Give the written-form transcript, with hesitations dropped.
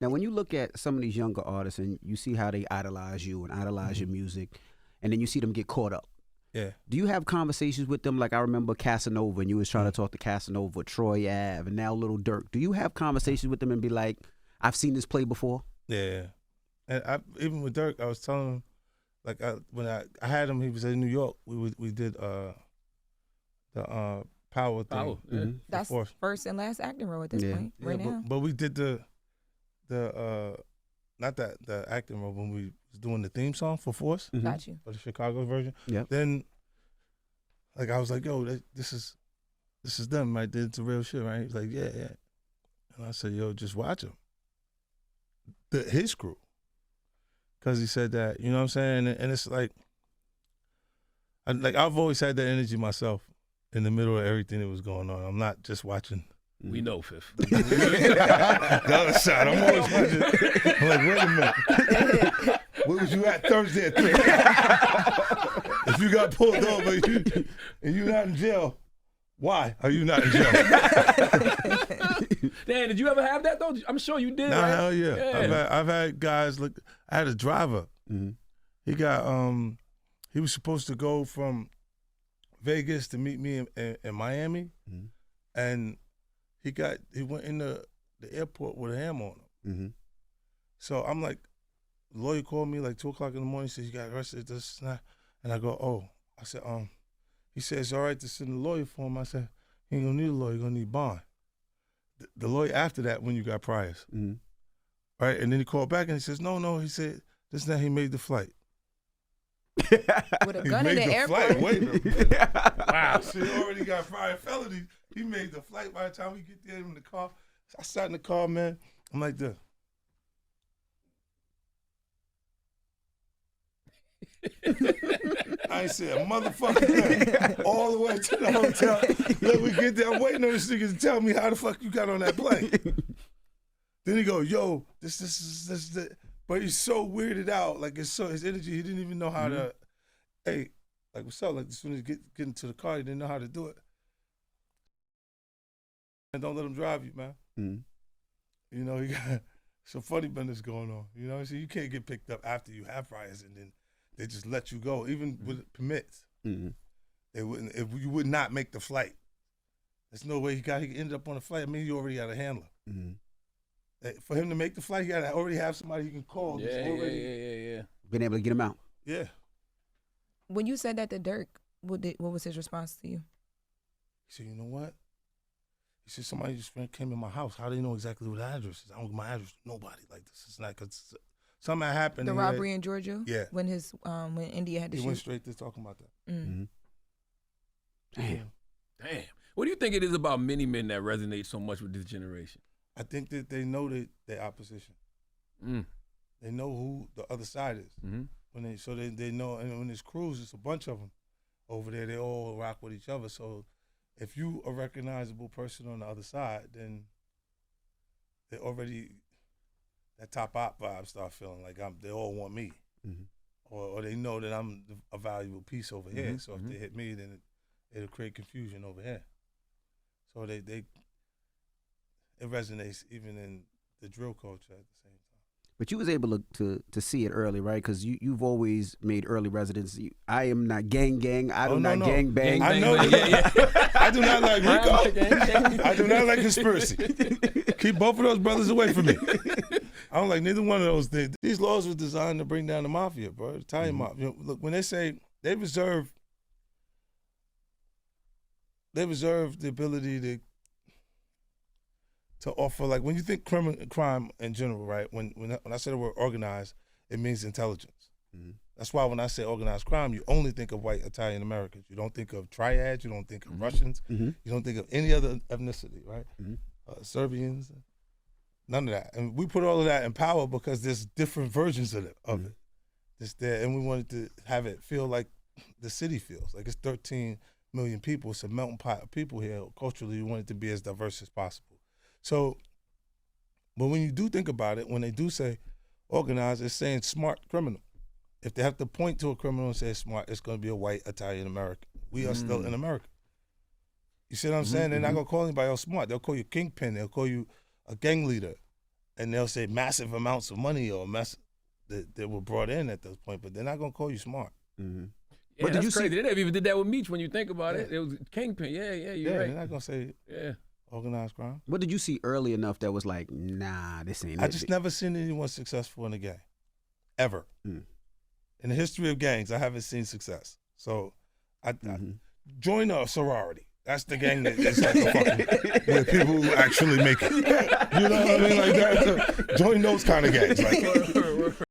Now, when you look at some of these younger artists and you see how they idolize you and idolize your music, and then you see them get caught up. Yeah. Do you have conversations with them? Like I remember Casanova, and you was trying to talk to Casanova, Troy Ave, and now Lil Durk. Do you have conversations with them and be like, I've seen this play before? Yeah. And even with Durk, I was telling him, like when I had him, he was in New York. We did the Power thing. Yeah. That's first and last acting role at this point, right now. But we did the not the acting role when we was doing the theme song for Force. Got you. For the Chicago version. Yeah. Then, like I was like, yo, this is them, right? It's a real shit, right? He's like, yeah. And I said, yo, just watch him. His crew. Because he said that, you know what I'm saying? And it's like I've always had that energy myself in the middle of everything that was going on. I'm not just watching. We know, Fifth. The other side, I'm always watching. I'm like, wait a minute. Where was you at Thursday at 3? If you got pulled over and you're not in jail, why are you not in jail? Dan, did you ever have that though? I'm sure you did. Nah, right? hell yeah. I've had guys look. I had a driver. He got he was supposed to go from Vegas to meet me in Miami, and he went in the airport with a hammer on him. So I'm like, the lawyer called me like 2:00 in the morning. He said, you got arrested, this and that. And I go, oh. I said, he said, it's all right to send a lawyer for him. I said, he ain't gonna need a lawyer, you're gonna need bond. The lawyer after that when you got priors. Right? And then he called back and he says, no, he said, this and that, he made the flight. With a gun in the airport. Flight. Wait a minute. Wow. So he already got prior felonies. He made the flight by the time we get there in the car. So I sat in the car, man. I'm like this. I ain't said a motherfucking thing all the way to the hotel. Let me get there. I'm waiting on this nigga to tell me how the fuck you got on that plane. Then he go, yo, this. But he's so weirded out. Like his energy, he didn't even know how to. Hey, like what's up? Like as soon as you get into the car, he didn't know how to do it. And don't let him drive you, man. You know, you got some funny business going on. You know, so you can't get picked up after you have priors and then they just let you go, even with permits. They wouldn't. If you would not make the flight, there's no way he ended up on the flight. I mean, he already got a handler. For him to make the flight, he got to already have somebody he can call. Yeah. Been able to get him out. Yeah. When you said that to Durk, what was his response to you? He said, you know what? He said, somebody just came in my house. How do they know exactly what the address is? I don't give my address to nobody. Like, this is not, because something happened. The robbery in Georgia? Yeah. When India had to shoot? He went straight to talking about that. Damn. What do you think it is about many men that resonate so much with this generation? I think that they know their opposition. They know who the other side is. When they know, and when there's crews, it's a bunch of them over there. They all rock with each other. So if you a recognizable person on the other side, then they already, that top op vibe start feeling like they all want me, or they know that I'm a valuable piece over here. So if they hit me, then it'll create confusion over here. So it resonates even in the drill culture at the same time. But you was able to see it early, right? Because you've always made early residence. I am not gang. I do not gang bang. I know. I do not like Rico. I do not like conspiracy. Keep both of those brothers away from me. I don't like neither one of those things. These laws were designed to bring down the mafia, bro. The Italian mafia. You know, look, when they say they reserve the ability to offer, like when you think crime in general, right? When I say the word organized, it means intelligence. That's why when I say organized crime, you only think of white Italian Americans. You don't think of triads. You don't think of Russians. You don't think of any other ethnicity, right? Serbians, none of that. And we put all of that in power because there's different versions of it. It's there, and we wanted to have it feel like the city feels. Like it's 13 million people. It's a melting pot of people here. Culturally, we want it to be as diverse as possible. So, but when you do think about it, when they do say organized, it's saying smart criminal. If they have to point to a criminal and say smart, it's going to be a white Italian American. We are still in America. You see what I'm saying? They're not going to call anybody else smart. They'll call you kingpin. They'll call you a gang leader. and they'll say massive amounts of money or that were brought in at this point, but they're not gonna call you smart. Mm-hmm. Yeah, But did that's you see- crazy. They never even did that with Meech when you think about it. Yeah. It was Kingpin. Yeah, you're Yeah, right. they're not gonna say Yeah. organized crime. What did you see early enough that was like, nah, this ain't I it? just never seen anyone successful in a gang, ever. Mm. In the history of gangs, I haven't seen success. So, I Mhm. join a sorority. That's the gang that is like a fucking, where people who actually make it. You know what I mean? Like that. Join those kind of gangs. Like,